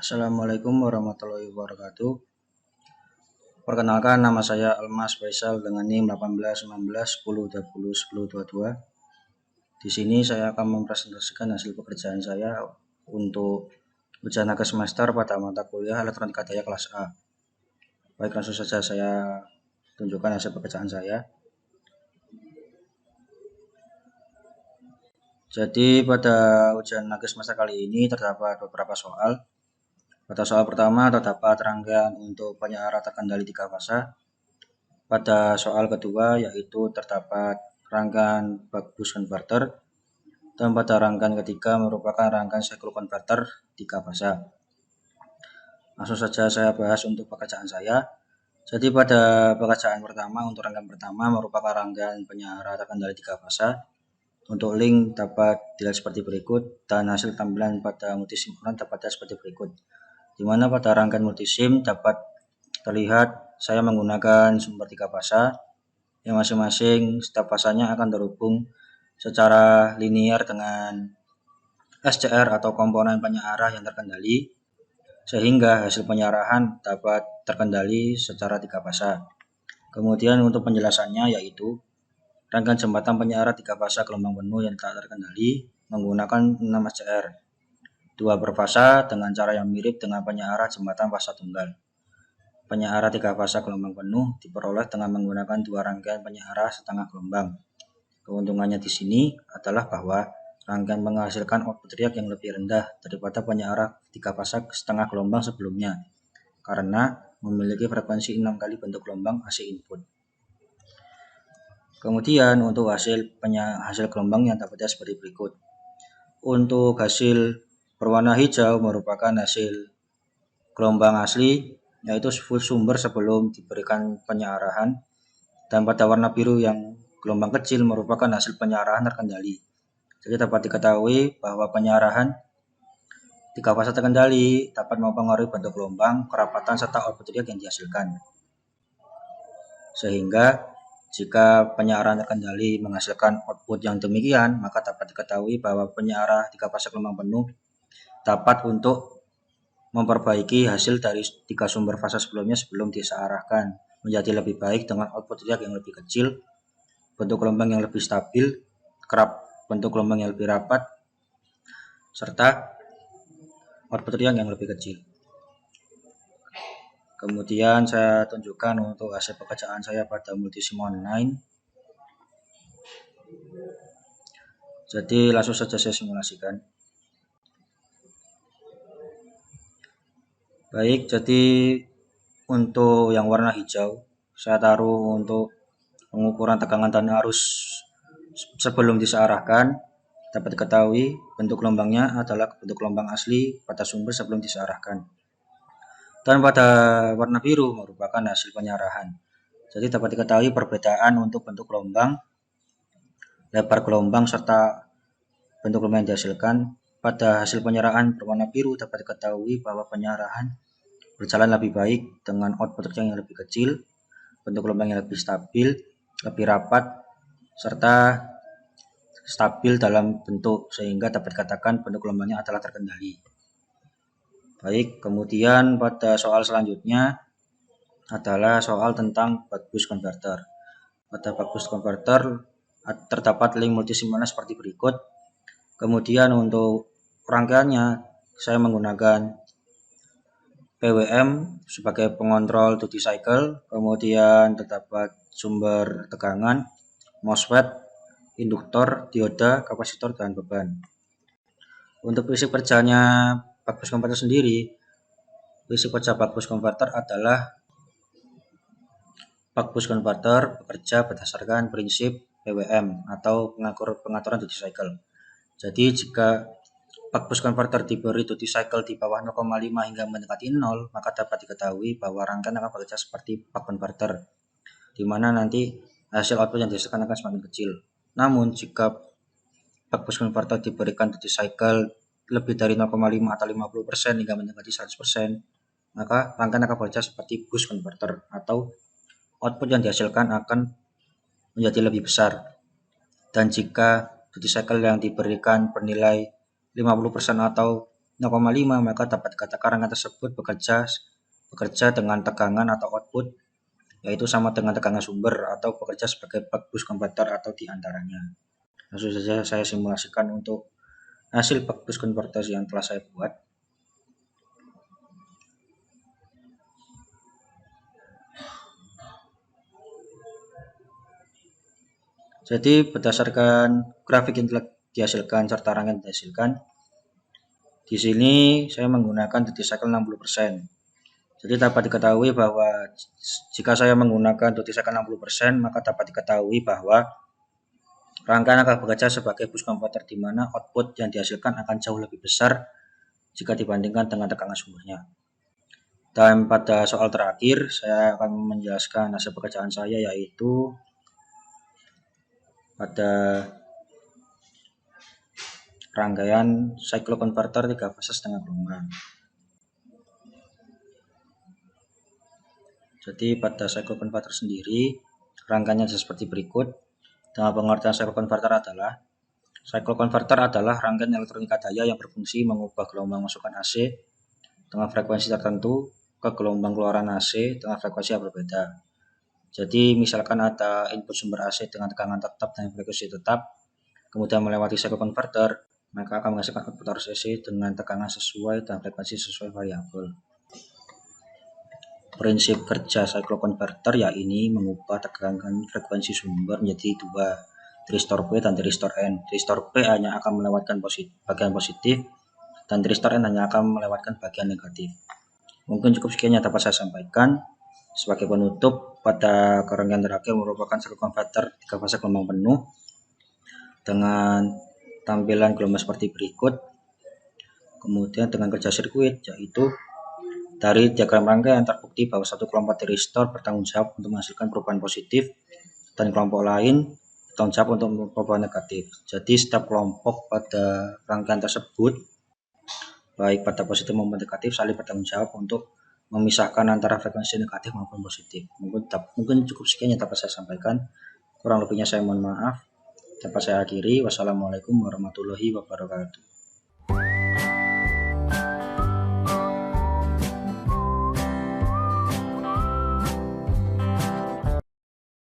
Assalamualaikum warahmatullahi wabarakatuh. Perkenalkan, nama saya Almas Faisal dengan NIM 181910201022. Di sini saya akan mempresentasikan hasil pekerjaan saya untuk ujian akhir semester pada mata kuliah Elektronika Daya kelas A. Baik, langsung saja saya tunjukkan hasil pekerjaan saya. Jadi pada ujian akhir semester kali ini terdapat beberapa soal. Pada soal pertama terdapat rangkaian untuk banyak arah terkendali 3 fasa. Pada soal kedua yaitu terdapat rangkaian buck boost converter. Dan pada rangkaian ketiga merupakan rangkaian cycle converter 3 fasa. Langsung saja saya bahas untuk pekerjaan saya. Jadi pada pekerjaan pertama untuk rangkaian pertama merupakan rangkaian penyiaran terkendali 3 fasa. Untuk link dapat dilihat seperti berikut dan hasil tampilan pada multisim dapat dilihat seperti berikut. Di mana pada rangkaian multisim dapat terlihat saya menggunakan sumber 3 fasa yang masing-masing setiap fasanya akan terhubung secara linear dengan SCR atau komponen penyiarah yang terkendali, sehingga hasil penyiarahan dapat terkendali secara 3 fasa. Kemudian untuk penjelasannya yaitu rangkaian jembatan penyiarah 3 fasa gelombang penuh yang tak terkendali menggunakan 6 SCR 2 per fasa dengan cara yang mirip dengan penyiarah jembatan fasa tunggal. Penyiarah 3 fasa gelombang penuh diperoleh dengan menggunakan 2 rangkaian penyiarah setengah gelombang. Keuntungannya di sini adalah bahwa rangkaian menghasilkan output riak yang lebih rendah daripada penyiarah 3 fasa setengah gelombang sebelumnya karena memiliki frekuensi 6 kali bentuk gelombang AC input. Kemudian untuk hasil gelombang yang dapat dilihat seperti berikut. Untuk hasil berwarna hijau merupakan hasil gelombang asli, yaitu full sumber sebelum diberikan penyiarahan, dan pada warna biru yang gelombang kecil merupakan hasil penyiarahan terkendali. Jadi dapat diketahui bahwa penyiarahan 3 fasa terkendali dapat mempengaruhi bentuk gelombang, kerapatan, serta output riak yang dihasilkan. Sehingga jika penyiaran terkendali menghasilkan output yang demikian, maka dapat diketahui bahwa penyiaran 3 fasa gelombang penuh dapat untuk memperbaiki hasil dari 3 sumber fasa sebelumnya sebelum disearahkan menjadi lebih baik dengan output riak yang lebih kecil, bentuk gelombang yang lebih stabil, bentuk gelombang yang lebih rapat, serta output riak yang lebih kecil. Kemudian saya tunjukkan untuk hasil pekerjaan saya pada multisim online. Jadi langsung saja saya simulasikan. Baik, jadi untuk yang warna hijau saya taruh untuk pengukuran tegangan dan arus sebelum disearahkan. Dapat diketahui bentuk gelombangnya adalah bentuk gelombang asli pada sumber sebelum disearahkan. Dan pada warna biru merupakan hasil penyiarahan. Jadi dapat diketahui perbedaan untuk bentuk gelombang, lebar gelombang, serta bentuk gelombang yang dihasilkan. Pada hasil penyiarahan berwarna biru dapat diketahui bahwa penyiarahan berjalan lebih baik dengan output yang lebih kecil, bentuk gelombang yang lebih stabil, lebih rapat, serta stabil dalam bentuk sehingga dapat dikatakan bentuk gelombangnya adalah terkendali. Baik, kemudian pada soal selanjutnya adalah soal tentang buck boost converter. Pada buck boost converter terdapat link multisimulasi seperti berikut. Kemudian untuk rangkaiannya saya menggunakan PWM sebagai pengontrol duty cycle, kemudian terdapat sumber tegangan, MOSFET, induktor, dioda, kapasitor, dan beban. Untuk prinsip kerjanya buck boost converter sendiri, prinsip kerja buck boost converter adalah buck boost converter bekerja berdasarkan prinsip PWM atau pengaturan duty cycle. Jadi jika buck boost converter diberi duty cycle di bawah 0,5 hingga mendekati 0, maka dapat diketahui bahwa rangkaian akan bekerja seperti buck converter, di mana nanti hasil output yang dihasilkan akan semakin kecil. Namun jika buck boost converter diberikan duty cycle lebih dari 0,5 atau 50% hingga mendekati 100%, maka rangkaian akan bekerja seperti boost converter atau output yang dihasilkan akan menjadi lebih besar. Dan jika duty cycle yang diberikan bernilai 50% atau 0,5, maka dapat dikatakan rangkaian tersebut bekerja dengan tegangan atau output yaitu sama dengan tegangan sumber atau bekerja sebagai buck boost converter atau diantaranya. Langsung saja saya simulasikan untuk hasil buck boost converter yang telah saya buat. Jadi berdasarkan grafik yang telah dihasilkan serta rangkaian yang dihasilkan, di sini saya menggunakan duty cycle 60%. Jadi dapat diketahui bahwa jika saya menggunakan duty cycle 60%, maka dapat diketahui bahwa rangkaian akan bekerja sebagai boost converter di mana output yang dihasilkan akan jauh lebih besar jika dibandingkan dengan tegangan sumbernya. Dan pada soal terakhir, saya akan menjelaskan hasil pekerjaan saya, yaitu pada rangkaian cycloconverter 3 fase setengah gelombang. Jadi pada cycloconverter sendiri, rangkaiannya seperti berikut. Dengan pengertian cycloconverter adalah rangkaian elektronika daya yang berfungsi mengubah gelombang masukan AC dengan frekuensi tertentu ke gelombang keluaran AC dengan frekuensi yang berbeda. Jadi misalkan ada input sumber AC dengan tegangan tetap dan frekuensi tetap, kemudian melewati cycloconverter, maka akan menghasilkan output arus AC dengan tegangan sesuai dan frekuensi sesuai variabel. Prinsip kerja cycloconverter yakni mengubah tegangan frekuensi sumber menjadi 2, tristor P dan tristor N. Tristor P hanya akan melewatkan bagian positif dan tristor N hanya akan melewatkan bagian negatif. Mungkin cukup sekian yang dapat saya sampaikan. Sebagai penutup, pada rangkaian terakhir merupakan cycloconverter 3 fase gelombang penuh dengan tampilan gelombang seperti berikut. Kemudian dengan kerja sirkuit, yaitu dari diagram rangkaian terbukti bahwa satu kelompok tristor bertanggung jawab untuk menghasilkan perubahan positif dan kelompok lain bertanggung jawab untuk perubahan negatif. Jadi setiap kelompok pada rangkaian tersebut, baik pada positif maupun negatif, saling bertanggung jawab untuk memisahkan antara frekuensi negatif maupun positif. Mungkin cukup sekian yang dapat saya sampaikan. Kurang lebihnya saya mohon maaf. Dapat saya akhiri. Wassalamualaikum warahmatullahi wabarakatuh.